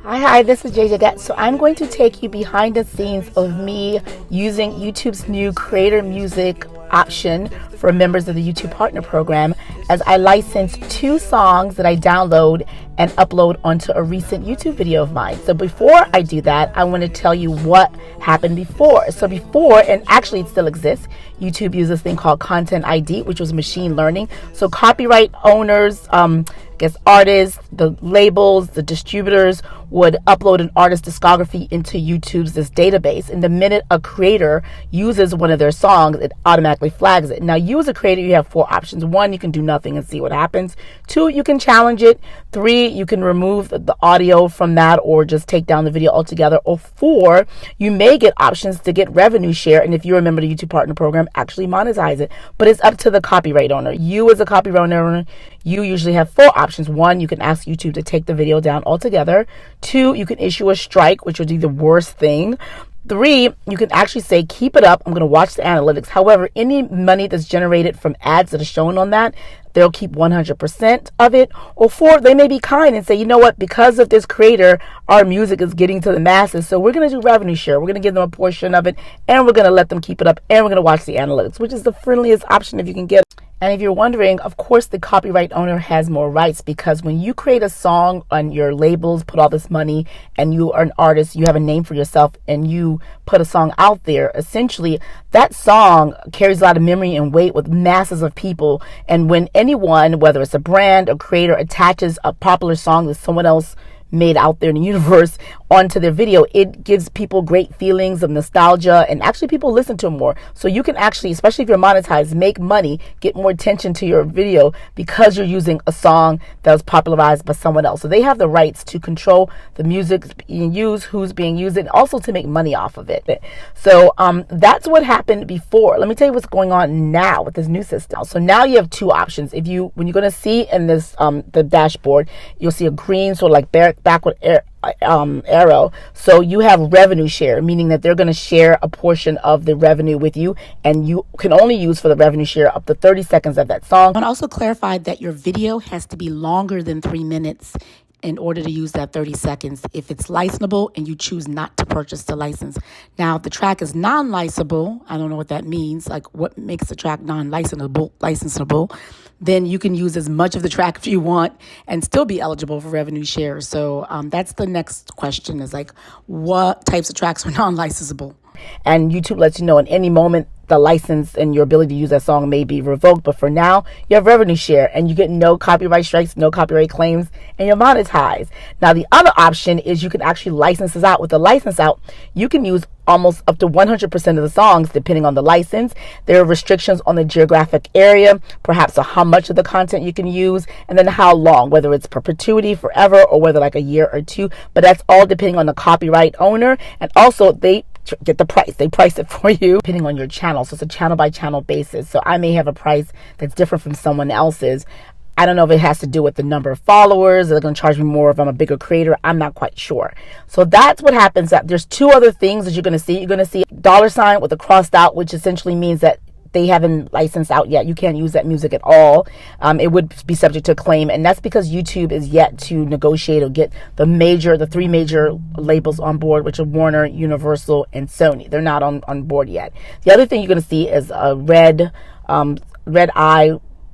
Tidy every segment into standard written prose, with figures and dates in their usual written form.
Hi, this is JJ. So I'm going to take you behind the scenes of me using YouTube's new Creator Music option for members of the YouTube Partner Program as I license 2 songs that I download and upload onto a recent YouTube video of mine. So before I do that, I want to tell you what happened before. So before, and actually it still exists, YouTube uses this thing called Content ID, which was machine learning. So copyright owners, artists, the labels, the distributors would upload an artist discography into YouTube's this database. And the minute a creator uses one of their songs, it automatically flags it. Now, you as a creator, you have 4 options. 1, you can do nothing and see what happens. 2, you can challenge it. 3, you can remove the audio from that or just take down the video altogether. Or 4, you may get options to get revenue share. And if you remember the YouTube Partner Program, actually monetize it. But it's up to the copyright owner. You as a copyright owner, you usually have 4 options. 1, you can ask YouTube to take the video down altogether. 2, you can issue a strike, which would be the worst thing. 3, you can actually say, keep it up. I'm going to watch the analytics. However, any money that's generated from ads that are shown on that, they'll keep 100% of it. Or 4, they may be kind and say, you know what, because of this creator, our music is getting to the masses. So we're going to do revenue share. We're going to give them a portion of it and we're going to let them keep it up and we're going to watch the analytics, which is the friendliest option if you can get. And if you're wondering, of course, the copyright owner has more rights because when you create a song on your labels, put all this money, and you are an artist, you have a name for yourself, and you put a song out there, essentially, that song carries a lot of memory and weight with masses of people. And when anyone, whether it's a brand or creator, attaches a popular song that someone else made out there in the universe onto their video, it gives people great feelings of nostalgia, and actually people listen to them more. So you can actually, especially if you're monetized, make money, get more attention to your video because you're using a song that was popularized by someone else. So they have the rights to control the music being used, who's being used, and also to make money off of it. So that's what happened before. Let me tell you what's going on now with this new system. So now you have 2 options. When you're going to see in this the dashboard, you'll see a green sort of like backward arrow. So you have revenue share, meaning that they're going to share a portion of the revenue with you, and you can only use for the revenue share up to 30 seconds of that song. And also clarify that your video has to be longer than 3 minutes in order to use that 30 seconds if it's licensable and you choose not to purchase the license. Now, if the track is non-licensable, I don't know what that means, like what makes the track licensable, then you can use as much of the track if you want and still be eligible for revenue share. So that's the next question, is like, what types of tracks are non-licensable? And YouTube lets you know in any moment the license and your ability to use that song may be revoked. But for now, you have revenue share and you get no copyright strikes, no copyright claims, and you're monetized. Now, the other option is you can actually license this out. With the license out, you can use almost up to 100% of the songs, depending on the license. There are restrictions on the geographic area, perhaps how much of the content you can use, and then how long, whether it's perpetuity, forever, or whether like a year or 2. But that's all depending on the copyright owner. And also, they get the price. They price it for you depending on your channel. So it's a channel by channel basis. So I may have a price that's different from someone else's. I don't know if it has to do with the number of followers. They're going to charge me more if I'm a bigger creator. I'm not quite sure. So that's what happens. That there's 2 other things that you're going to see. You're going to see a $sign with a crossed out, which essentially means that they haven't licensed out yet. You can't use that music at all. It would be subject to a claim, and that's because YouTube is yet to negotiate or get the 3 major labels on board, which are Warner, Universal, and Sony. They're not on board yet. The other thing you're going to see is a red eye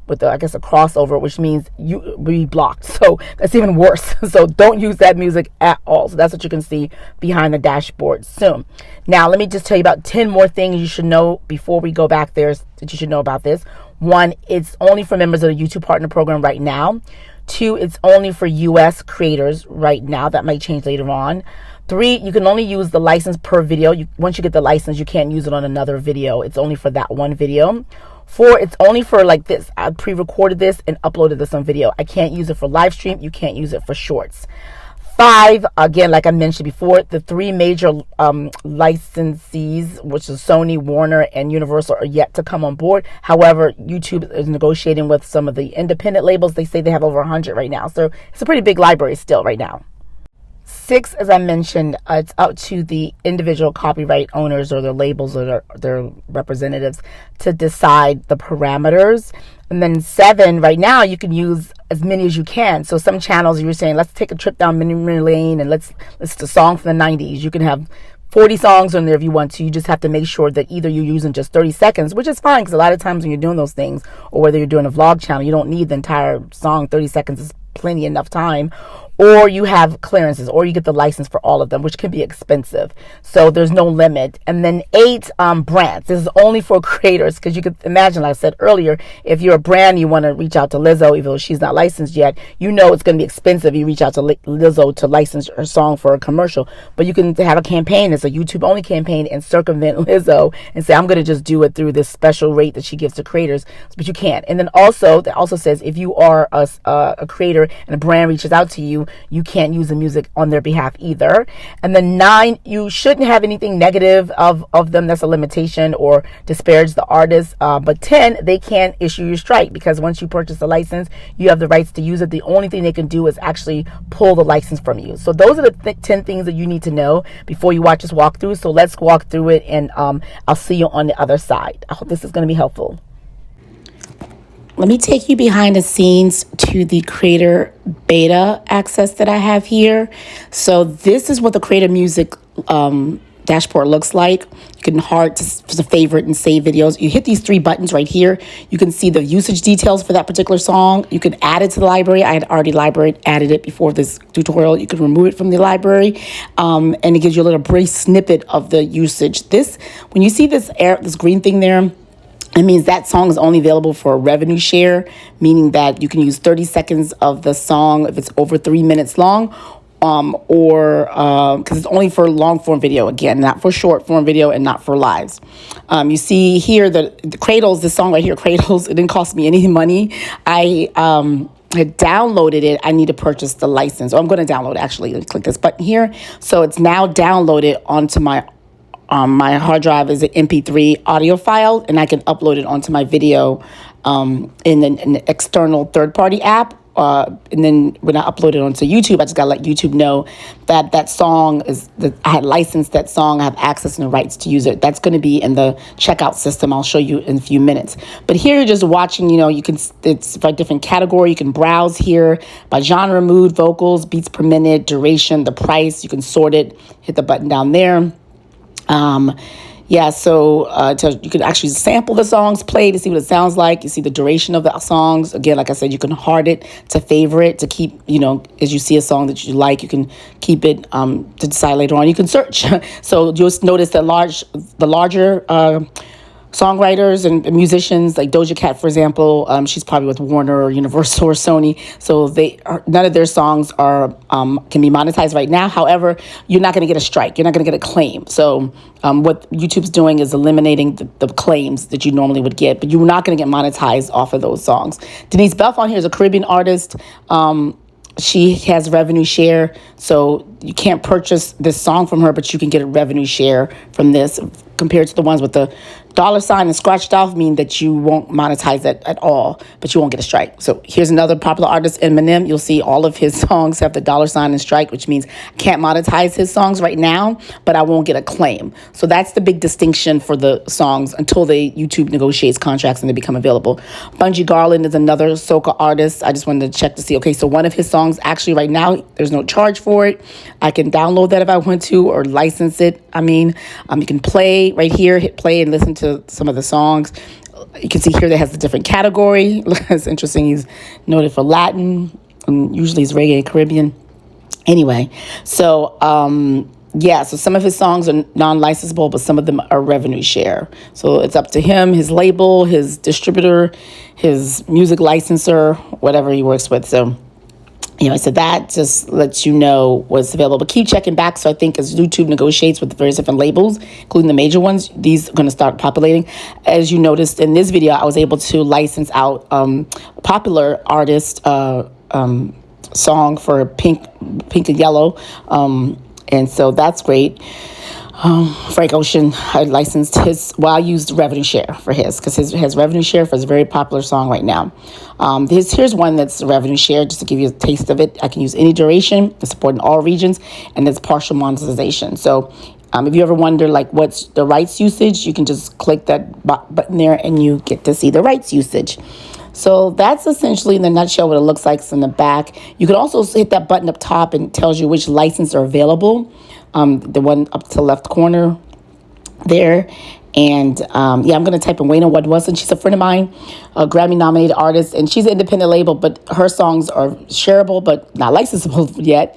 with a crossover, which means you will be blocked. So that's even worse. So don't use that music at all. So that's what you can see behind the dashboard soon. Now, let me just tell you about 10 more things you should know before we go back there that you should know about this. 1, it's only for members of the YouTube Partner Program right now. 2, it's only for US creators right now. That might change later on. 3, you can only use the license per video. Once you get the license, you can't use it on another video. It's only for that one video. 4, it's only for like this. I pre-recorded this and uploaded this on video. I can't use it for live stream. You can't use it for shorts. 5, again, like I mentioned before, the 3 major licensees, which is Sony, Warner, and Universal, are yet to come on board. However, YouTube is negotiating with some of the independent labels. They say they have over 100 right now. So it's a pretty big library still right now. 6, as I mentioned, it's up to the individual copyright owners or their labels or their representatives to decide the parameters. And then 7, right now, you can use as many as you can. So some channels, you're saying, let's take a trip down memory lane and let's listen to a song from the 90s. You can have 40 songs on there if you want to. You just have to make sure that either you're using just 30 seconds, which is fine, because a lot of times when you're doing those things, or whether you're doing a vlog channel, you don't need the entire song. 30 seconds is plenty enough time. Or you have clearances, or you get the license for all of them, which can be expensive. So there's no limit. And then 8, brands. This is only for creators, because you could imagine, like I said earlier, if you're a brand, you want to reach out to Lizzo, even though she's not licensed yet, you know it's going to be expensive. You reach out to Lizzo to license her song for a commercial. But you can have a campaign, it's a YouTube only campaign, and circumvent Lizzo and say, I'm going to just do it through this special rate that she gives to creators. But you can't. And then also, that also says if you are a creator and a brand reaches out to you, you can't use the music on their behalf either. And then 9, you shouldn't have anything negative of them. That's a limitation, or disparage the artist. But 10, they can't issue you a strike, because once you purchase the license, you have the rights to use it. The only thing they can do is actually pull the license from you. So those are the 10 things that you need to know before you watch this walkthrough. So let's walk through it, and I'll see you on the other side. I hope this is going to be helpful. Let me take you behind the scenes to the creator beta access that I have here. So this is what the creator music dashboard looks like. You can hard to favorite and save videos. You hit these 3 buttons right here. You can see the usage details for that particular song. You can add it to the library. I had already added it before this tutorial. You can remove it from the library, and it gives you a little brief snippet of the usage. When you see this green thing there, it means that song is only available for a revenue share, meaning that you can use 30 seconds of the song if it's over 3 minutes long, or because it's only for long form video, again, not for short form video and not for lives. You see here that the Cradles, this song right here, Cradles, it didn't cost me any money. I had downloaded it. I need to purchase the license. So I'm going to download it, actually. Click this button here. So it's now downloaded onto my hard drive as an MP3 audio file, and I can upload it onto my video in an external third-party app. And then when I upload it onto YouTube, I just got to let YouTube know that that song I had licensed that song. I have access and the rights to use it. That's going to be in the checkout system. I'll show you in a few minutes. But here you're just watching, it's by different category. You can browse here by genre, mood, vocals, beats per minute, duration, the price. You can sort it, hit the button down there. So you can actually sample the songs, play to see what it sounds like. You see the duration of the songs. Again, like I said, you can hard it to favorite, to keep, as you see a song that you like, you can keep it to decide later on. You can search. So you'll notice that the larger songwriters and musicians like Doja Cat, for example, she's probably with Warner or Universal or Sony. So none of their songs can be monetized right now. However, you're not going to get a strike. You're not going to get a claim. So what YouTube's doing is eliminating the claims that you normally would get, but you're not going to get monetized off of those songs. Denise Belf on here is a Caribbean artist. She has revenue share, so you can't purchase this song from her, but you can get a revenue share from this, compared to the ones with the $ and scratched off, mean that you won't monetize it at all, but you won't get a strike. So here's another popular artist, Eminem. You'll see all of his songs have the $ and strike, which means I can't monetize his songs right now, but I won't get a claim. So that's the big distinction for the songs until YouTube negotiates contracts and they become available. Bungie Garland is another soca artist. I just wanted to check to see, okay, so one of his songs, actually right now, there's no charge for it. I can download that if I want to, or license it. You can play right here, hit play and listen to some of the songs. You can see here that has a different category. It's interesting. He's noted for Latin, and usually it's reggae, Caribbean. Anyway, so so some of his songs are non-licensable, but some of them are revenue share. So it's up to him, his label, his distributor, his music licensor, whatever he works with. So so that just lets you know what's available. But keep checking back. So I think as YouTube negotiates with the various different labels, including the major ones, these are going to start populating. As you noticed in this video, I was able to license out a popular artist song for Pink and Yellow. And so that's great. Frank Ocean had licensed his, well, I used revenue share for his, because his has revenue share for his very popular song right now. Here's one that's revenue share, just to give you a taste of it. I can use any duration, it's supporting all regions, and it's partial monetization. So if you ever wonder like what's the rights usage, you can just click that button there and you get to see the rights usage. So that's essentially in the nutshell what it looks like in the back. You can also hit that button up top and it tells you which licenses are available. The one up to the left corner there. And I'm going to type in Wayna Wadwasson. She's a friend of mine, a Grammy-nominated artist, and she's an independent label, but her songs are shareable but not licensable yet,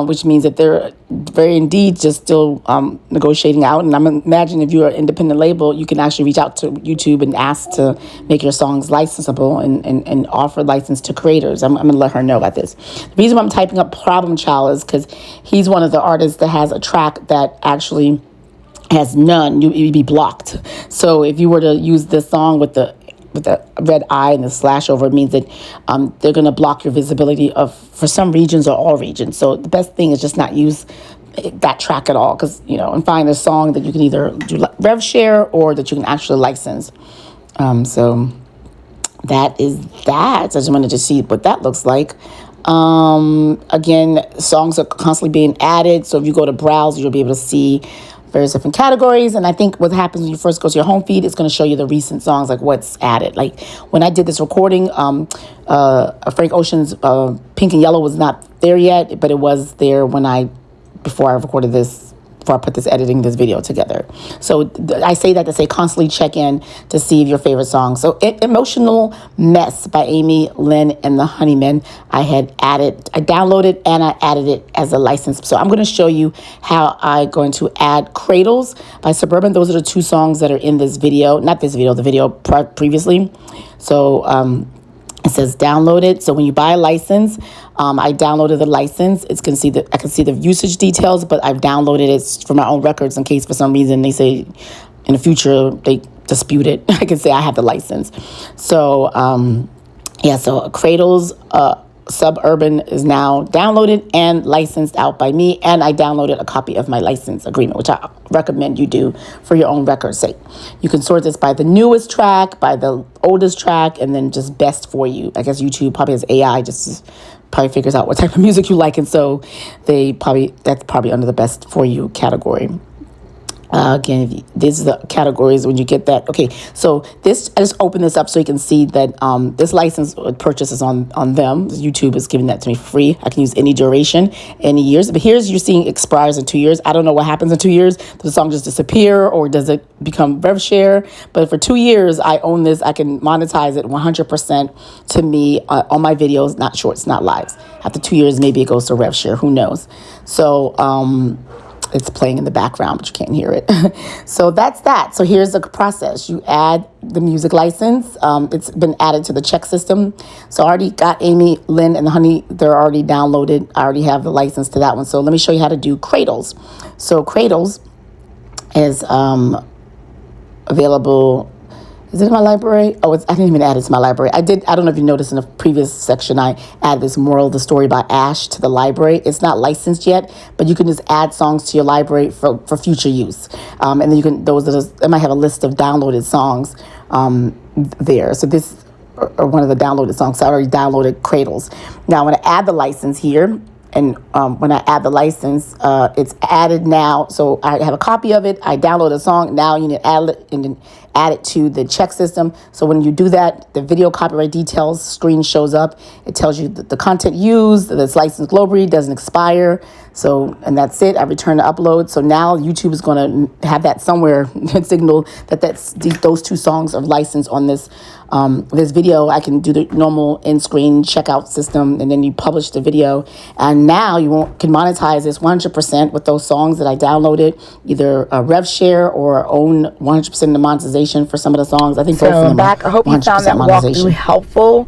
which means that they're very indeed just still negotiating out. And I'm imagining if you're an independent label, you can actually reach out to YouTube and ask to make your songs licensable and offer license to creators. I'm going to let her know about this. The reason why I'm typing up Problem Child is because he's one of the artists that has a track that actually has none, you'd be blocked. So if you were to use this song with the red eye and the slash over, it means that they're going to block your visibility of for some regions or all regions. So the best thing is just not use that track at all, because and find a song that you can either do rev share or that you can actually license. So that is that. I just wanted to see what that looks like. Again, songs are constantly being added, so if you go to browse, you'll be able to see various different categories. And I think what happens when you first go to your home feed, it's going to show you the recent songs, like what's added. Like when I did this recording, Frank Ocean's Pink and Yellow was not there yet, but it was there before I recorded this, before I put this video together. So I say that to say constantly check in to see if your favorite song. So Emotional Mess by Amy Lynn and the Honeymen, I downloaded and I added it as a license. So I'm going to show you how I'm going to add Cradles by Suburban. Those are the two songs that are in this video, not this video, the video previously. So it says download it. So when you buy a license, I downloaded the license. I can see the usage details, but I've downloaded it for my own records in case for some reason they say in the future they dispute it. I can say I have the license. So so Cradles Suburban is now downloaded and licensed out by me, and I downloaded a copy of my license agreement, which I recommend you do for your own record's sake. You can sort this by the newest track, by the oldest track, and then just best for you. I guess YouTube probably has AI just probably figures out what type of music you like, and so that's probably under the best for you category. Again, these are the categories when you get that. Okay, so I just opened this up so you can see that this license purchase is on them. YouTube is giving that to me for free. I can use any duration, any years. But here's you're seeing expires in 2 years. I don't know what happens in 2 years. Does the song just disappear or does it become rev share? But for 2 years, I own this. I can monetize it 100% to me on my videos, not shorts, not lives. After 2 years, maybe it goes to rev share. Who knows? So it's playing in the background, but you can't hear it. So that's that. So here's the process. You add the music license. It's been added to the check system. So I already got Amy, Lynn, and the Honey. They're already downloaded. I already have the license to that one. So let me show you how to do Cradles. So Cradles is available. Is it in my library? Oh, I didn't even add it to my library. I don't know if you noticed in the previous section, I added this Moral of the Story by Ash to the library. It's not licensed yet, but you can just add songs to your library for future use. And then you can, it might have a list of downloaded songs there. So this are one of the downloaded songs. So I already downloaded Cradles. Now I'm going to add the license here. And when I add the license, it's added now. So I have a copy of it. I download a song. Now you need to add it and then add it to the check system. So when you do that, the video copyright details screen shows up. It tells you that the content used, that it's licensed globally, doesn't expire. So, and that's it. I return the upload. So now YouTube is going to have that somewhere signal that those two songs are licensed on this video. I can do the normal in-screen checkout system, and then you publish the video. And now you can monetize this 100% with those songs that I downloaded, either a rev share or own 100% of the monetization for some of the songs. I think both of them. I hope you found that walkthrough helpful.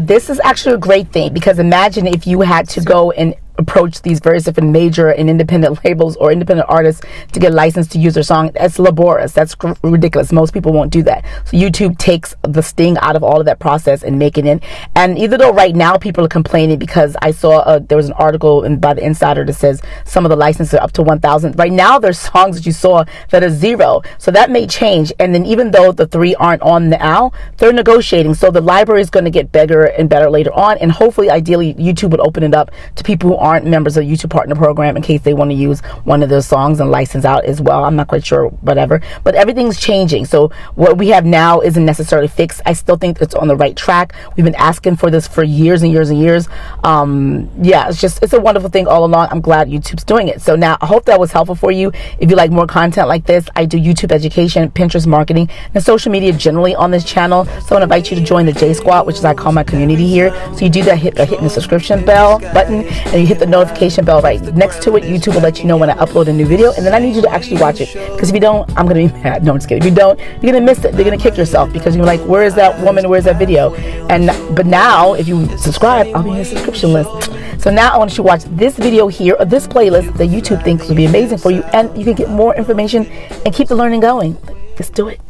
This is actually a great thing, because imagine if you had to go and approach these various different major and independent labels or independent artists to get licensed to use their song. That's laborious. That's ridiculous. Most people won't do that. So YouTube takes the sting out of all of that process and making it. And even though right now people are complaining, because I saw there was an article by the Insider that says some of the licenses are up to 1,000. Right now there's songs that you saw that are 0. So that may change. And then even though the 3 aren't on now, they're negotiating. So the library is going to get bigger and better later on. And hopefully, ideally, YouTube would open it up to people who aren't members of the YouTube Partner Program in case they want to use one of their songs and license out as well. I'm not quite sure, whatever. But everything's changing. So what we have now isn't necessarily fixed. I still think it's on the right track. We've been asking for this for years and years and years. Yeah, it's a wonderful thing all along. I'm glad YouTube's doing it. So now I hope that was helpful for you. If you like more content like this, I do YouTube education, Pinterest marketing, and social media generally on this channel. So I want to invite you to join the J Squad, which is I call my community here. So you do that by hitting the subscription bell button, and you hit the notification bell right next to it. YouTube will let you know when I upload a new video, and then I need you to actually watch it, because if you don't, I'm going to be mad. No, I'm just kidding. If you don't, you're going to miss it. You're going to kick yourself, because you're like, where is that woman? Where's that video? But now, if you subscribe, I'll be in the subscription list. So now I want you to watch this video here, or this playlist that YouTube thinks will be amazing for you, and you can get more information and keep the learning going. Let's do it.